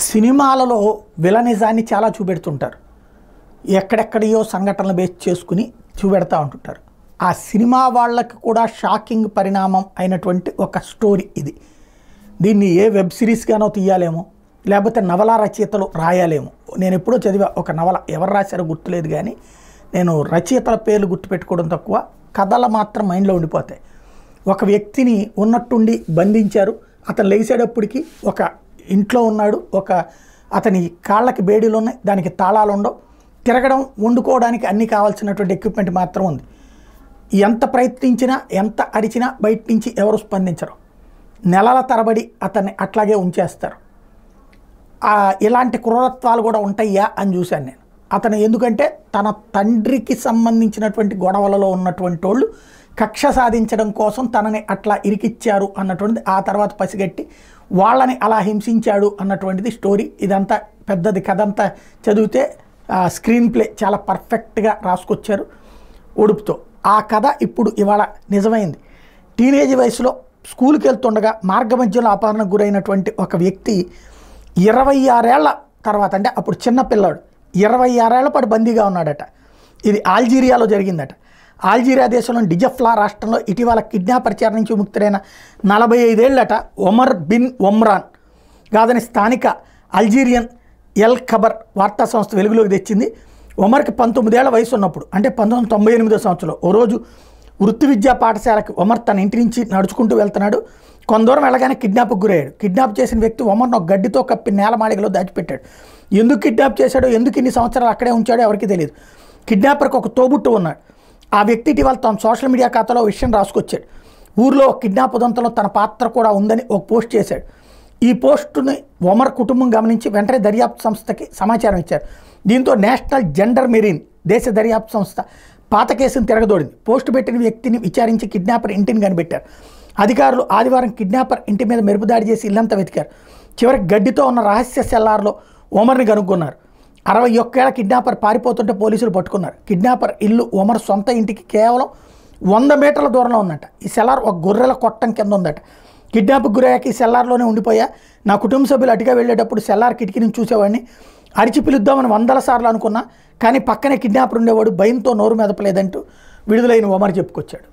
సినిమాలలో విలనిజాన్ని చాలా చూపెడుతుంటారు. ఎక్కడెక్కడియో సంఘటనలు బేస్ చేసుకుని చూపెడతా ఉంటుంటారు. ఆ సినిమా వాళ్ళకి కూడా షాకింగ్ పరిణామం అయినటువంటి ఒక స్టోరీ ఇది. దీన్ని ఏ వెబ్ సిరీస్గానో తీయాలేమో, లేకపోతే నవల రచయితలు రాయాలేమో. నేను ఎప్పుడో చదివా ఒక నవల, ఎవరు రాశారో గుర్తులేదు, కానీ నేను రచయితల పేర్లు గుర్తుపెట్టుకోవడం తక్కువ, కథలు మాత్రం మైండ్లో ఉండిపోతాయి. ఒక వ్యక్తిని ఉన్నట్టుండి బంధించారు. అతను లేచేటప్పటికి ఒక ఇంట్లో ఉన్నాడు, అతని కాళ్ళకి బేడీలు ఉన్నాయి, దానికి తాళాలు ఉండవు, తిరగడం వండుకోవడానికి అన్నీ కావాల్సినటువంటి ఎక్విప్మెంట్ మాత్రం ఉంది. ఎంత ప్రయత్నించినా ఎంత అరిచినా బయట నుంచి ఎవరు స్పందించరు. నెలల తరబడి అతన్ని అట్లాగే ఉంచేస్తారు. ఇలాంటి క్రూరత్వాలు కూడా ఉంటాయా అని చూశాను నేను. అతను ఎందుకంటే తన తండ్రికి సంబంధించినటువంటి గొడవలలో ఉన్నటువంటి వాళ్ళు కక్ష సాధించడం కోసం తనని అట్లా ఇరికిచ్చారు అన్నటువంటిది ఆ తర్వాత పసిగట్టి వాళ్ళని అలా హింసించాడు అన్నటువంటిది స్టోరీ. ఇదంతా పెద్దది కథ అంతా చదివితే స్క్రీన్ ప్లే చాలా పర్ఫెక్ట్గా రాసుకొచ్చారు ఒడుపుతో. ఆ కథ ఇప్పుడు ఇవాళ నిజమైంది. టీనేజ్ వయసులో స్కూల్కి వెళ్తుండగా మార్గ మధ్యలో అపహరణకు గురైనటువంటి ఒక వ్యక్తి 26 ఏళ్ల తర్వాత, అంటే అప్పుడు చిన్న పిల్లాడు, 26 ఏళ్ల పాటు బందీగా ఉన్నాడట. ఇది అల్జీరియాలో జరిగిందట. అల్జీరియా దేశంలోని డిజఫ్లా రాష్ట్రంలో ఇటీవల కిడ్నాపర్ చేర నుంచి ముక్తుడైన 45 ఏళ్లట ఒమర్ బిన్ ఒమ్రాన్ కాదని స్థానిక అల్జీరియన్ ఎల్ ఖబర్ వార్తా సంస్థ వెలుగులోకి తెచ్చింది. ఒమర్కి 19 ఏళ్ల వయసు ఉన్నప్పుడు, అంటే 1998 సంవత్సరంలో ఓ రోజు వృత్తి విద్యా పాఠశాలకి ఒమర్ తన ఇంటి నుంచి నడుచుకుంటూ వెళ్తున్నాడు. కొంత దూరం వెళ్ళగానే కిడ్నాప్కి గురయ్యాడు. కిడ్నాప్ చేసిన వ్యక్తి ఒమర్ను ఒక గడ్డితో కప్పి నేలమాళిగలో దాచిపెట్టాడు. ఎందుకు కిడ్నాప్ చేశాడో, ఎందుకు ఇన్ని సంవత్సరాలు అక్కడే ఉంచాడో ఎవరికి తెలియదు. కిడ్నాపర్కి ఒక తోబుట్టు ఉన్నాడు. ఆ వ్యక్తి ఇటీవల తన సోషల్ మీడియా ఖాతాలో విషయం రాసుకొచ్చాడు. ఊర్లో కిడ్నాప్ ఉదంతంలో తన పాత్ర కూడా ఉందని ఒక పోస్ట్ చేశాడు. ఈ పోస్టుని ఒమర్ కుటుంబం గమనించి వెంటనే దర్యాప్తు సంస్థకి సమాచారం ఇచ్చారు. దీంతో నేషనల్ జెండర్ మెరీన్ దేశ దర్యాప్తు సంస్థ పాత కేసును తిరగదోడింది. పోస్టు పెట్టిన వ్యక్తిని విచారించి కిడ్నాపర్ ఇంటిని కనిపెట్టారు. అధికారులు ఆదివారం కిడ్నాపర్ ఇంటి మీద మెరుపుదాడి చేసి ఇల్లంతా వెతికారు. చివరికి గడ్డితో ఉన్న రహస్య సెల్లార్లో ఒమర్ని కనుక్కున్నారు. 61 ఏళ్ల కిడ్నాపర్ పారిపోతుంటే పోలీసులు పట్టుకున్నారు. కిడ్నాపర్ ఇల్లు ఒమర్ సొంత ఇంటికి కేవలం 100 మీటర్ల దూరంలో ఉందట. ఈ సెల్లార్ ఒక గొర్రెల కొట్టం కింద ఉందట. కిడ్నాప్కి గురయ్యాక ఈ సెల్లార్లోనే ఉండిపోయా. నా కుటుంబ సభ్యులు అటుగా వెళ్ళేటప్పుడు సెల్లార్ కిటికీ నుంచి చూసేవాడిని. అరిచి పిలుద్దామని 100 సార్లు అనుకున్నా, కానీ పక్కనే కిడ్నాపర్ ఉండేవాడు, భయంతో నోరు మెదపలేదంటూ విడుదలైన ఒమర్ చెప్పుకొచ్చాడు.